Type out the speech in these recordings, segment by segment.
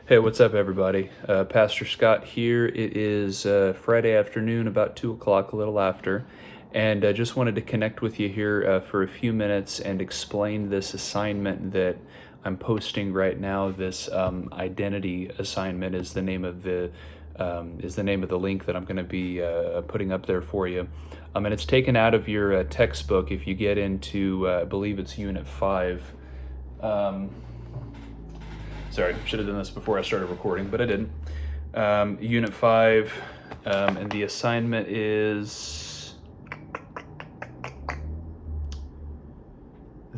Hey, what's up, everybody? Pastor Scott here. It is Friday afternoon, about 2 o'clock, a little after, and I just wanted to connect with you here for a few minutes and explain this assignment that I'm posting right now. This identity assignment is the name of the link that I'm going to be putting up there for you. And it's taken out of your textbook. If you get into, I believe it's Unit 5. Sorry, should have done this before I started recording, but I didn't. Unit 5, and the assignment is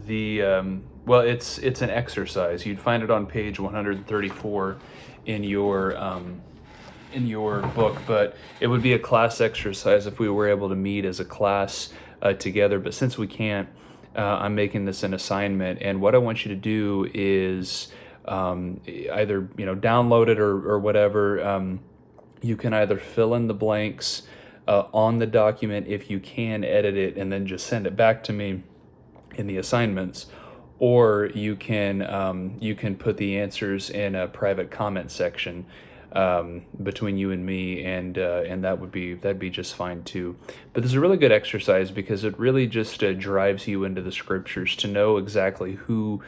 it's an exercise. You'd find it on page 134 in your book, but it would be a class exercise if we were able to meet as a class together. But since we can't, I'm making this an assignment, and what I want you to do is either download it or whatever. You can either fill in the blanks on the document, if you can edit it and then just send it back to me in the assignments, or you can put the answers in a private comment section between you and me, and that'd be just fine too. But this is a really good exercise because it really just drives you into the scriptures to know exactly who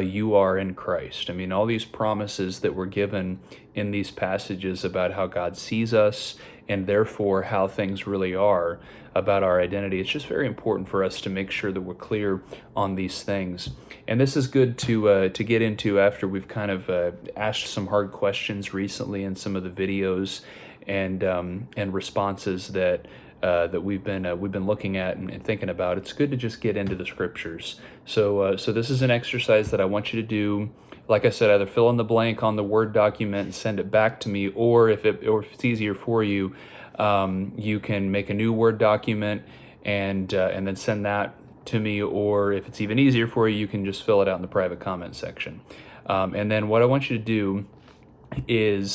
you are in Christ. I mean, all these promises that were given in these passages about how God sees us and therefore how things really are about our identity. It's just very important for us to make sure that we're clear on these things. And this is good to get into after we've kind of asked some hard questions recently in some of the videos and responses that we've been looking at and thinking about. It's good to just get into the scriptures. So this is an exercise that I want you to do. Like I said, either fill in the blank on the Word document and send it back to me, or if it's easier for you, you can make a new Word document and then send that to me. Or if it's even easier for you, you can just fill it out in the private comment section. And then what I want you to do is,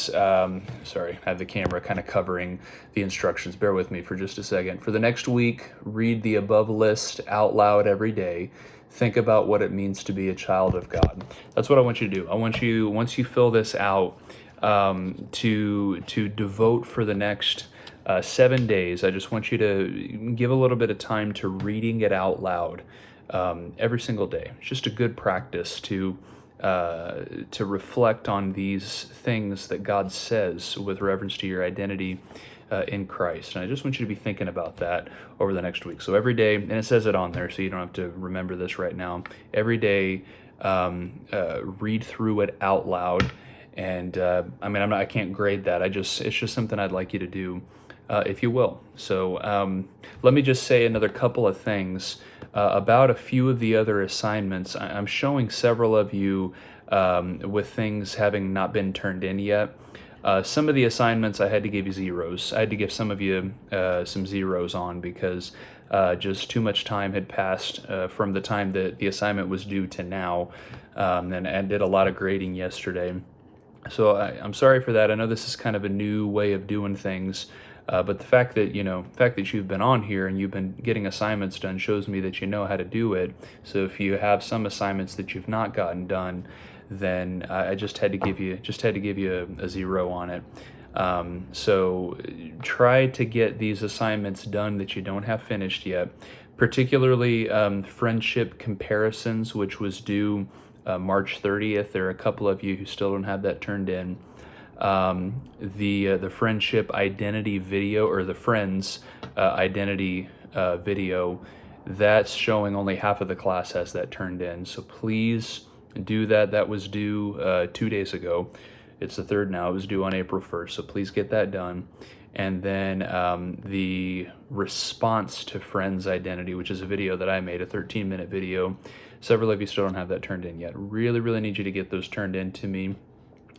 sorry, I have the camera kind of covering the instructions. Bear with me for just a second. For the next week, read the above list out loud every day. Think about what it means to be a child of God. That's what I want you to do. I want you, once you fill this out, to devote for the next 7 days. I just want you to give a little bit of time to reading it out loud every single day. It's just a good practice to reflect on these things that God says with reference to your identity in Christ. And I just want you to be thinking about that over the next week. So every day, and it says it on there, so you don't have to remember this right now. Every day, read through it out loud. And I can't grade that. It's just something I'd like you to do, if you will. So let me just say another couple of things about a few of the other assignments. I'm showing several of you with things having not been turned in yet. Some of the assignments I had to give you zeros. I had to give some of you some zeros on because just too much time had passed from the time that the assignment was due to now, and I did a lot of grading yesterday. So I'm sorry for that. I know this is kind of a new way of doing things, but the fact that you've been on here and you've been getting assignments done shows me that you know how to do it. So if you have some assignments that you've not gotten done, then I just had to give you a zero on it. So try to get these assignments done that you don't have finished yet, particularly friendship comparisons, which was due March 30th. There are a couple of you who still don't have that turned in. The friendship identity video, or the friends identity video, that's showing only half of the class has that turned in. So please do that. That was due 2 days ago. It's the 3rd now. It was due on April 1st. So please get that done. And then the response to friends identity, which is a video that I made, a 13-minute video. Several of you still don't have that turned in yet. Really, really need you to get those turned in to me.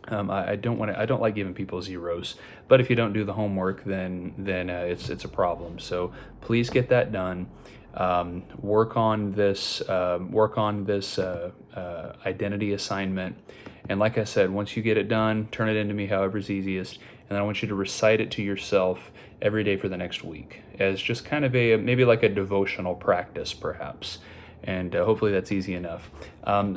I don't like giving people zeros, but if you don't do the homework, then it's a problem. So please get that done. Work on this identity assignment, and like I said, once you get it done, turn it into me however's easiest, and then I want you to recite it to yourself every day for the next week as just kind of maybe like a devotional practice, perhaps. and hopefully that's easy enough.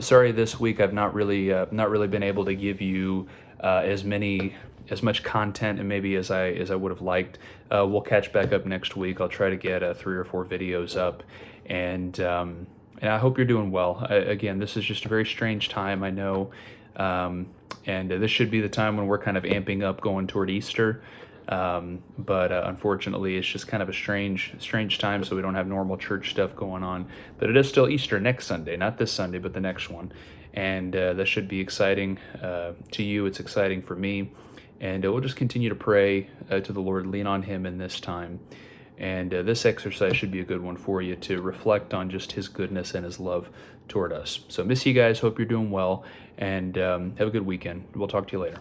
Sorry, this week I've not really been able to give you as much content and maybe as I would have liked. We'll catch back up next week. I'll try to get 3 or 4 videos up, and I hope you're doing well. Again, this is just a very strange time, I know, and this should be the time when we're kind of amping up going toward Easter. But unfortunately, it's just kind of a strange time, so we don't have normal church stuff going on. But it is still Easter next Sunday, not this Sunday, but the next one, and that should be exciting to you. It's exciting for me, and we'll just continue to pray to the Lord, lean on Him in this time. And this exercise should be a good one for you to reflect on just His goodness and His love toward us. So miss you guys. Hope you're doing well, and have a good weekend. We'll talk to you later.